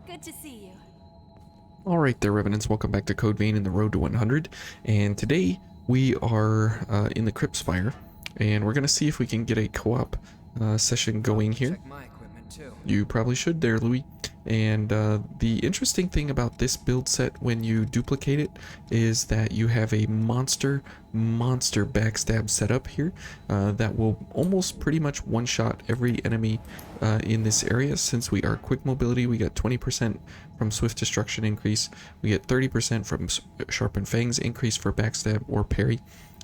Good to see you. Alright there, Revenants, welcome back to Code Vein in the Road to 100, and today we are in the Crypt Spire, and we're going to see if we can get a co-op session going here. Check my equipment too. You probably should there, Louis. And the interesting thing about this build set when you duplicate it is that you have a monster backstab setup here that will almost pretty much one-shot every enemy in this area. Since we are quick mobility, we get 20% from swift destruction increase, we get 30% from sharpened fangs increase for backstab or parry,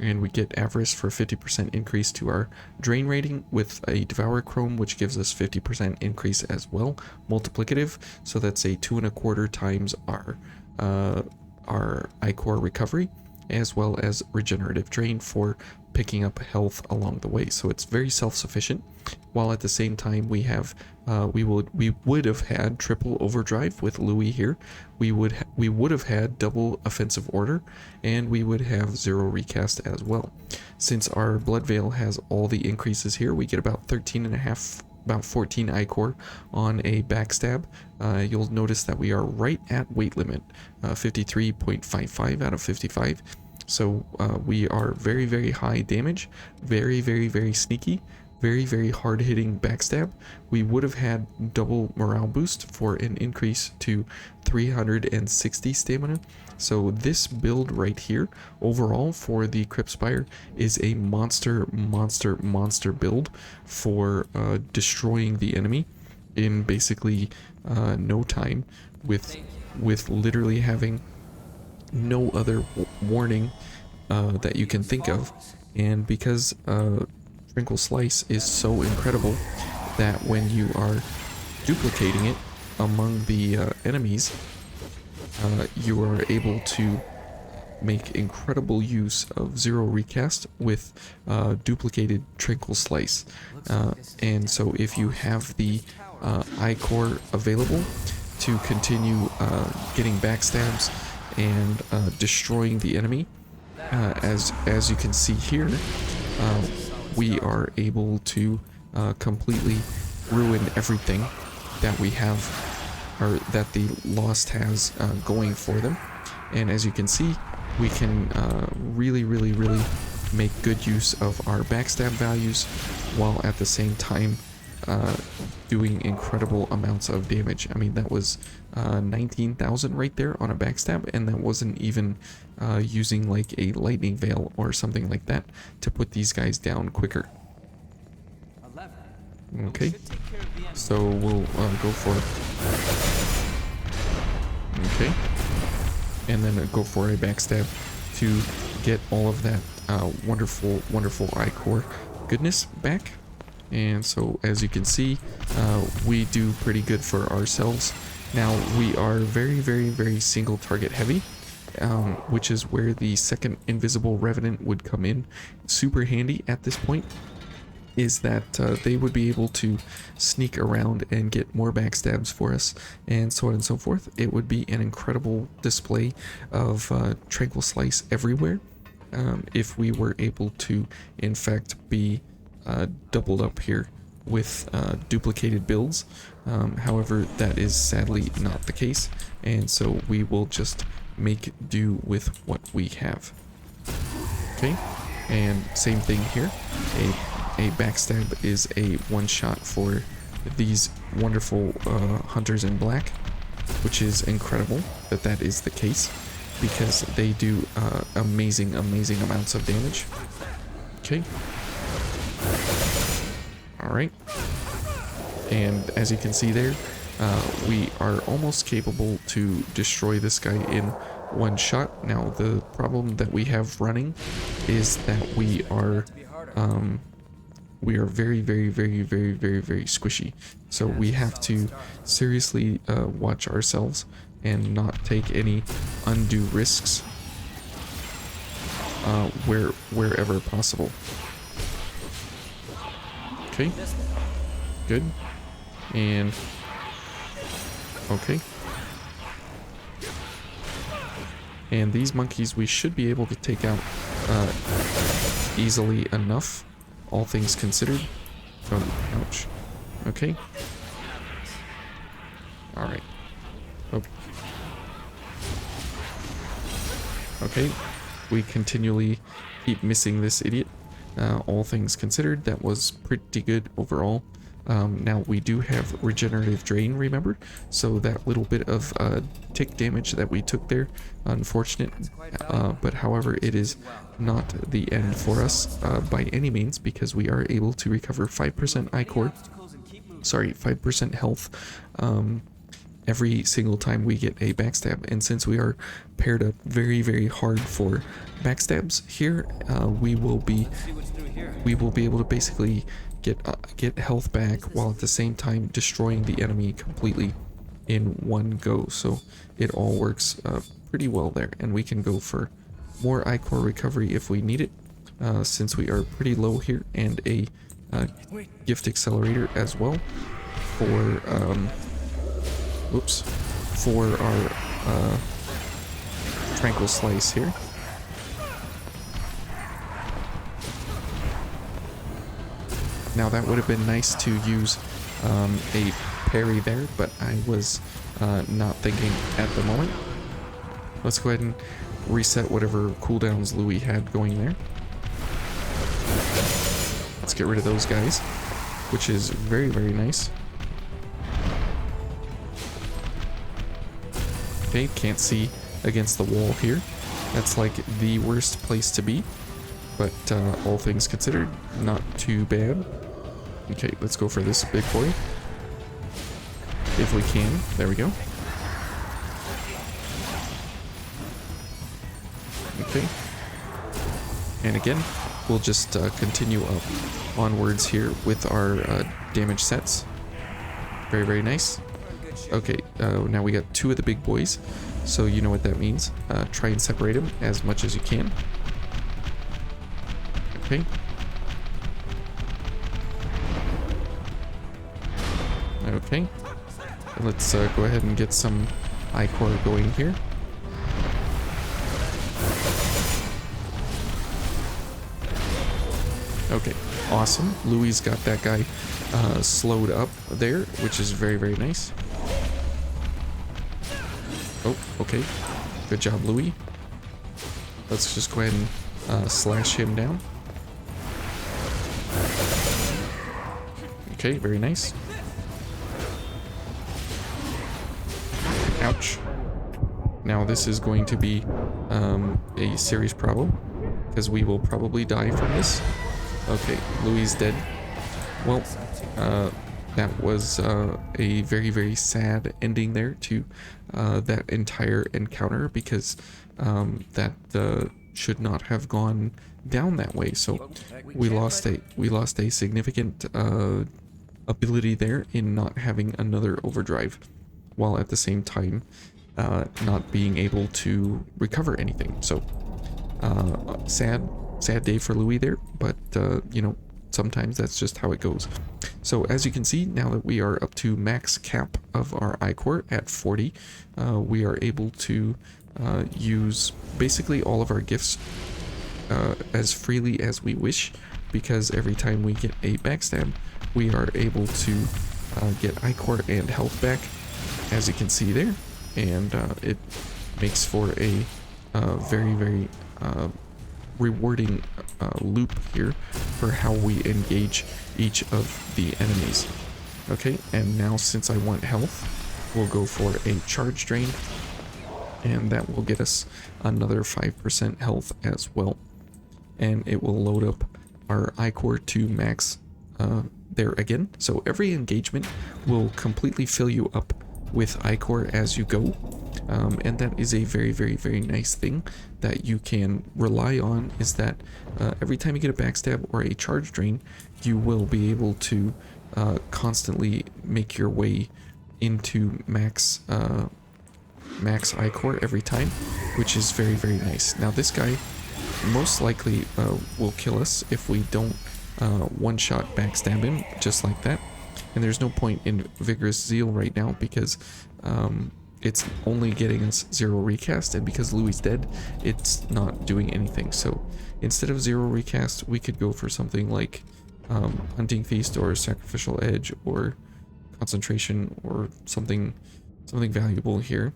and we get avarice for 50% increase to our drain rating with a devour chrome, which gives us 50% increase as well, multiplicative. So that's a 2.25 times our ichor recovery, as well as regenerative drain for picking up health along the way. So it's very self-sufficient, while at the same time we have we would have had triple overdrive with Louis here. We would have had double offensive order, and we would have zero recast as well. Since our blood veil has all the increases here, we get about 13.5, about 14 ichor on a backstab. You'll notice that we are right at weight limit, 53.55 out of 55. So we are very high damage, very sneaky, very hard hitting backstab. We would have had double morale boost for an increase to 360 stamina. So this build right here overall for the Crypt Spire is a monster build for destroying the enemy in basically no time, with literally having no other warning that you can think of. And because Tranquil Slice is so incredible that when you are duplicating it among the enemies, you are able to make incredible use of Zero Recast with duplicated Tranquil Slice. And so if you have the ichor available to continue getting backstabs and destroying the enemy, as you can see here, we are able to completely ruin everything that we have, or that the Lost has going for them. And as you can see, we can really make good use of our backstab values, while at the same time doing incredible amounts of damage. I mean, that was 19,000 right there on a backstab, and that wasn't even using like a lightning veil or something like that to put these guys down quicker. Okay, so we'll go for it. Okay, and then go for a backstab to get all of that wonderful ichor goodness back. And so as you can see, we do pretty good for ourselves. Now we are very single target heavy, which is where the second invisible revenant would come in super handy at this point, is that they would be able to sneak around and get more backstabs for us, and so on and so forth. It would be an incredible display of Tranquil Slice everywhere if we were able to in fact be doubled up here with duplicated builds. However, that is sadly not the case, and so we will just make do with what we have. Okay, and same thing here. A backstab is a one-shot for these wonderful hunters in black, which is incredible that is the case, because they do amazing amounts of damage. Okay. Alright, and as you can see there, we are almost capable to destroy this guy in one shot. Now the problem that we have running is that we are very squishy, so we have to seriously watch ourselves and not take any undue risks wherever possible. Okay, good, and okay, and these monkeys we should be able to take out easily enough, all things considered. Oh, ouch. Okay. Alright. Oh. Okay, we continually keep missing this idiot. All things considered, that was pretty good overall. Now we do have regenerative drain, remember? So that little bit of tick damage that we took there, unfortunate. But however, it is not the end for us by any means, because we are able to recover 5% ichor. Sorry, 5% health every single time we get a backstab. And since we are paired up very, very hard for backstabs here, we will be able to basically get health back while at the same time destroying the enemy completely in one go. So it all works pretty well there, and we can go for more ichor recovery if we need it, since we are pretty low here, and a gift accelerator as well for for our Tranquil Slice here. Now that would have been nice to use a parry there, but I was not thinking at the moment. Let's go ahead and reset whatever cooldowns Louis had going there. Let's get rid of those guys, which is very, very nice. Okay, can't see against the wall here. That's like the worst place to be, but all things considered, not too bad. Okay, let's go for this big boy. If we can. There we go. Okay. And again, we'll just continue up onwards here with our damage sets. Very, very nice. Okay, now we got 2 of the big boys, so you know what that means. Try and separate them as much as you can. Okay. Okay. Let's go ahead and get some ichor going here. Okay, awesome. Louis got that guy slowed up there, which is very, very nice. Oh, okay. Good job, Louis. Let's just go ahead and slash him down. Okay, very nice. Ouch. Now this is going to be a serious problem, because we will probably die from this. Okay, Louis is dead. Well, that was a very, very sad ending there to that entire encounter, because that should not have gone down that way. So we lost a significant ability there in not having another overdrive, while at the same time not being able to recover anything. So sad day for Louis there, but you know, sometimes that's just how it goes. So as you can see, now that we are up to max cap of our ichor at 40, we are able to use basically all of our gifts as freely as we wish, because every time we get a backstab, we are able to get ichor and health back, as you can see there, and it makes for a very, very rewarding loop here for how we engage each of the enemies. Okay, and now since I want health, we'll go for a charge drain, and that will get us another 5% health as well, and it will load up our ichor to max there again. So every engagement will completely fill you up with ichor as you go, and that is a very, very, very nice thing that you can rely on, is that every time you get a backstab or a charge drain, you will be able to constantly make your way into max ichor every time, which is very, very nice. Now this guy most likely will kill us if we don't one-shot backstab him just like that. And there's no point in Vigorous Zeal right now, because it's only getting us Zero Recast, and because Louis is dead, it's not doing anything. So instead of Zero Recast, we could go for something like Hunting Feast or Sacrificial Edge or Concentration or something something valuable here.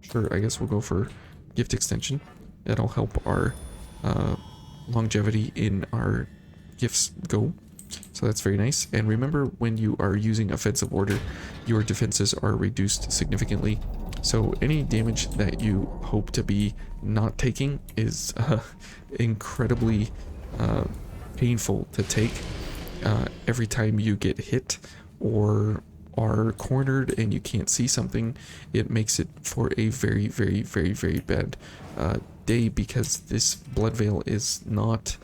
Sure, I guess we'll go for gift extension. That'll help our longevity in our gifts go. So that's very nice. And remember, when you are using offensive order, your defenses are reduced significantly. So any damage that you hope to be not taking is incredibly painful to take every time you get hit or are cornered and you can't see something. It makes it for a very, very, very, very bad day, because this blood veil is not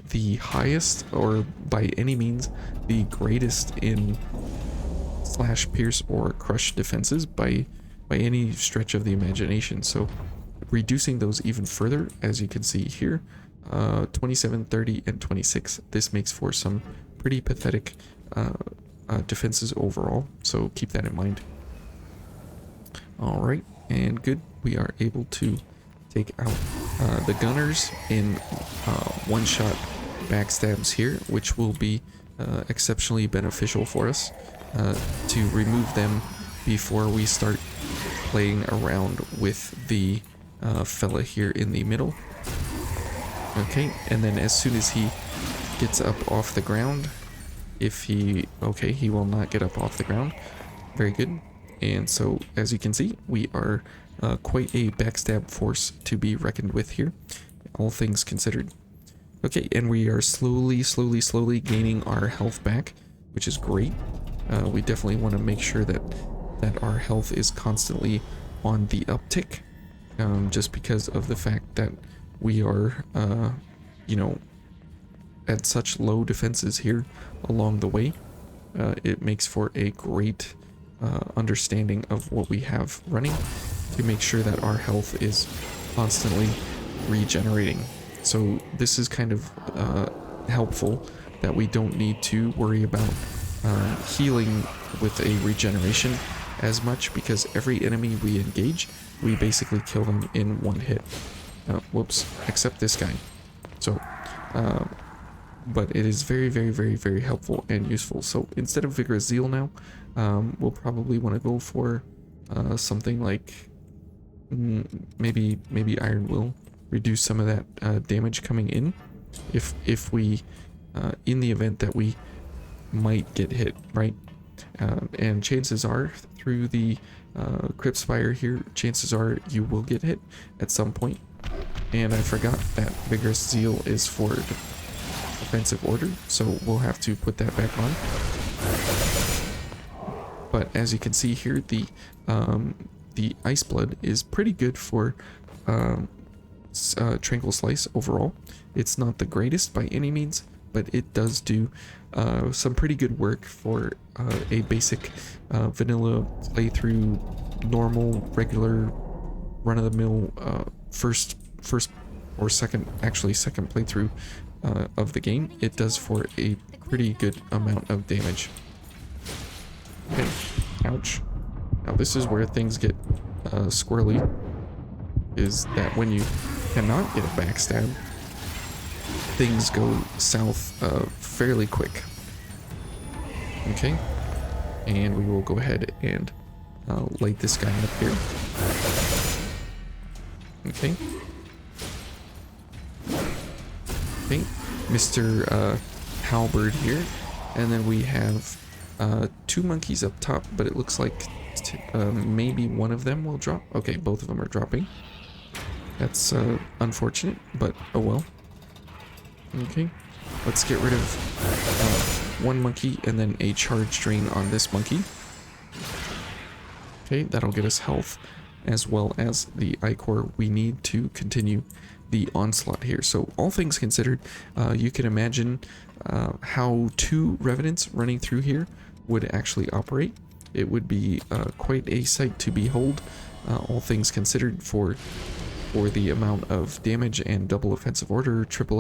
the highest or by any means the greatest in slash, pierce, or crush defenses by any stretch of the imagination. So reducing those even further, as you can see here, 27, 30, and 26, this makes for some pretty pathetic defenses overall, so keep that in mind. Alright, and good. We are able to take out the gunners in one-shot backstabs here, which will be exceptionally beneficial for us to remove them before we start playing around with the fella here in the middle. Okay, and then as soon as he gets up off the ground, if he... okay, he will not get up off the ground. Very good. And so, as you can see, we are quite a backstab force to be reckoned with here, all things considered. Okay, and we are slowly gaining our health back, which is great. We definitely want to make sure that our health is constantly on the uptick, just because of the fact that we are, you know, at such low defenses here along the way. It makes for a great understanding of what we have running to make sure that our health is constantly regenerating. So this is kind of helpful, that we don't need to worry about healing with a regeneration as much, because every enemy we engage, we basically kill them in one hit. Whoops, except this guy. So, but it is very helpful and useful. So instead of Vigorous Zeal now, we'll probably want to go for something like maybe Iron Will. Reduce some of that damage coming in if we in the event that we might get hit, right? And chances are, through the Crypt Spire here, chances are you will get hit at some point. And I forgot that Vigorous Zeal is for offensive order, so we'll have to put that back on. But as you can see here, the Ice Blood is pretty good for Tranquil Slice overall. It's not the greatest by any means, but it does do some pretty good work for a basic vanilla playthrough, normal, regular, run-of-the-mill first or second playthrough of the game. It does for a pretty good amount of damage. Okay, ouch. Now this is where things get squirrely, is that when you cannot get a backstab, things go south fairly quick. Okay, and we will go ahead and light this guy up here. Okay. Okay, Mr. Halberd here, and then we have two monkeys up top, but it looks like maybe one of them will drop. Okay, both of them are dropping. That's unfortunate, but oh well. Okay, let's get rid of one monkey and then a charge drain on this monkey. Okay, that'll get us health as well as the ichor we need to continue the onslaught here. So all things considered, you can imagine how two revenants running through here would actually operate. It would be quite a sight to behold, all things considered, for the amount of damage and double offensive order, triple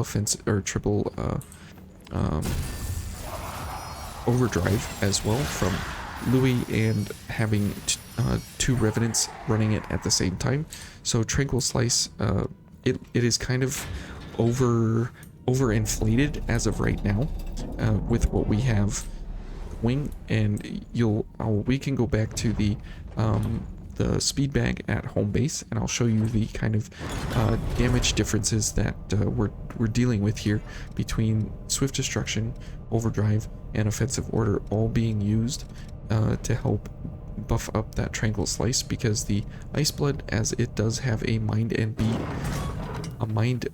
overdrive as well from Louis, and having two revenants running it at the same time. So Tranquil Slice, it is kind of overinflated as of right now, with what we have wing, and we can go back to the speed bag at home base, and I'll show you the kind of damage differences that we're dealing with here between Swift Destruction, Overdrive, and Offensive Order all being used to help buff up that Tranquil Slice, because the Ice Blood, as it does have a mind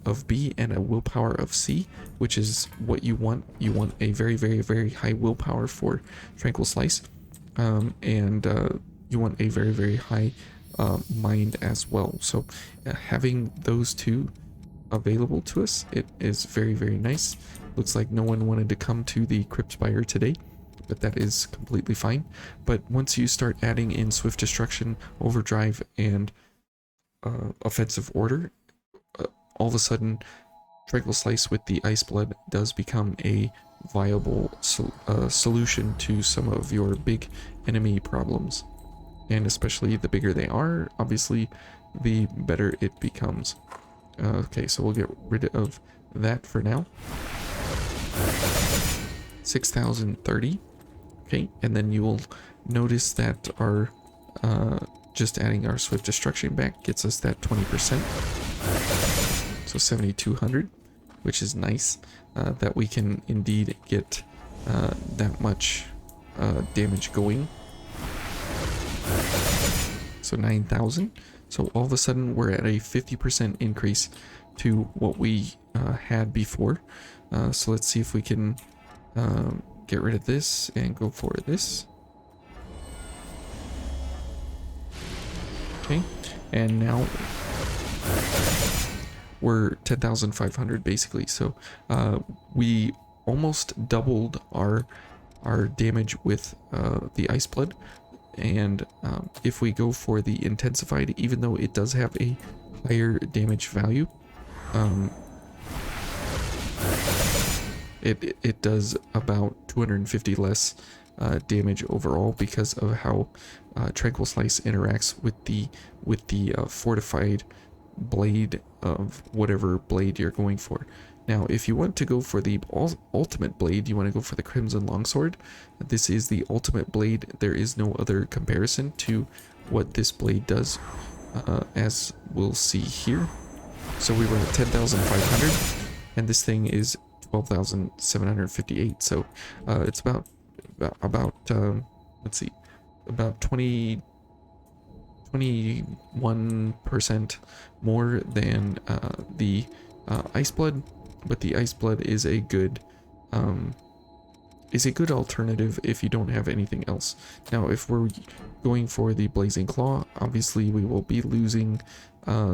of B and a willpower of C, which is what you want. You want a very, very, very high willpower for Tranquil Slice, and you want a very, very high mind as well. So having those two available to us, it is very, very nice. Looks like no one wanted to come to the Crypt Spire today, but that is completely fine. But once you start adding in Swift Destruction, Overdrive, and Offensive Order, all of a sudden Tranquil Slice with the Ice Blood does become a viable solution to some of your big enemy problems. And especially the bigger they are, obviously, the better it becomes. Okay, so we'll get rid of that for now. 6,030. Okay, and then you will notice that our just adding our Swift Destruction back gets us that 20%. So 7,200, which is nice, that we can indeed get that much damage going. So 9,000. So all of a sudden we're at a 50% increase to what we had before. So let's see if we can get rid of this and go for this. Okay, and now we're 10,500 basically. So we almost doubled our damage with the Ice Blood. And if we go for the intensified, even though it does have a higher damage value, it does about 250 less damage overall, because of how Tranquil Slice interacts with the fortified blade of whatever blade you're going for. Now, if you want to go for the ultimate blade, you want to go for the Crimson Longsword. This is the ultimate blade. There is no other comparison to what this blade does, as we'll see here. So we were at 10,500, and this thing is 12,758. So it's about let's see, about 21% more than the Ice Blood. But the Ice Blood is a good alternative if you don't have anything else. Now, if we're going for the Blazing Claw, obviously we will be losing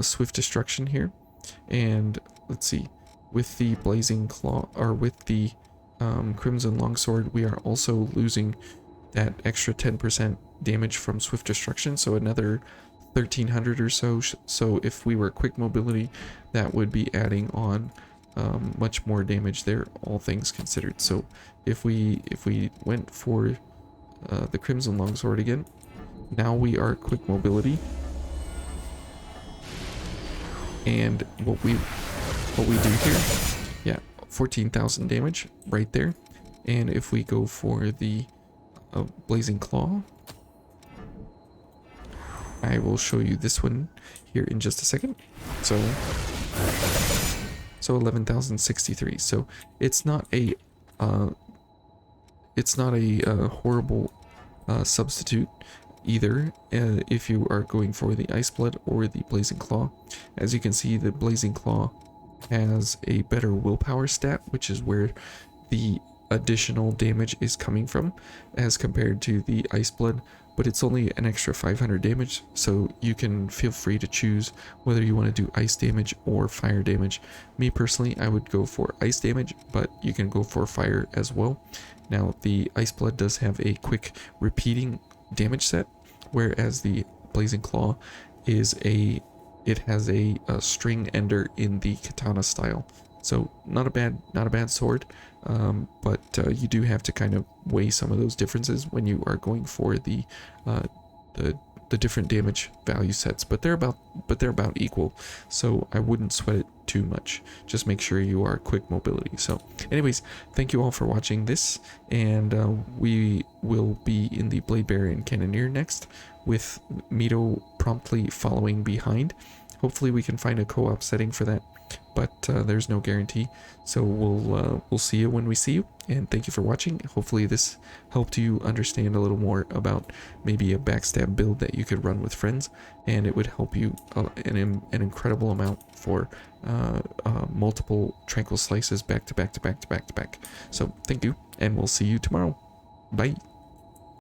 Swift Destruction here. And let's see, with the Blazing Claw, or with the Crimson Longsword, we are also losing that extra 10% damage from Swift Destruction, so another 1,300 or so. So if we were quick mobility, that would be adding on much more damage there, all things considered. So if we went for the Crimson Longsword again, now we are quick mobility, and what we do here, yeah, 14,000 damage right there. And if we go for the Blazing Claw, I will show you this one here in just a second. So 11,063. So it's not a horrible substitute either, if you are going for the Ice Blood or the Blazing Claw. As you can see, the Blazing Claw has a better willpower stat, which is where the additional damage is coming from, as compared to the Ice Blood, but it's only an extra 500 damage, so you can feel free to choose whether you want to do ice damage or fire damage. Me personally, I would go for ice damage, but you can go for fire as well. Now, the Ice Blood does have a quick repeating damage set, whereas the Blazing Claw has a string ender in the katana style. So not a bad sword, but you do have to kind of weigh some of those differences when you are going for the the different damage value sets, but they're about equal, so I wouldn't sweat it too much. Just make sure you are quick mobility. So anyways, thank you all for watching this, and we will be in the Blade Bearer and Cannoneer next, with Mito promptly following behind. Hopefully we can find a co-op setting for that, but there's no guarantee. So we'll see you when we see you, and thank you for watching. Hopefully this helped you understand a little more about maybe a backstab build that you could run with friends, and it would help you an incredible amount for multiple Tranquil Slices back to back to back to back to back. So thank you, and we'll see you tomorrow. Bye.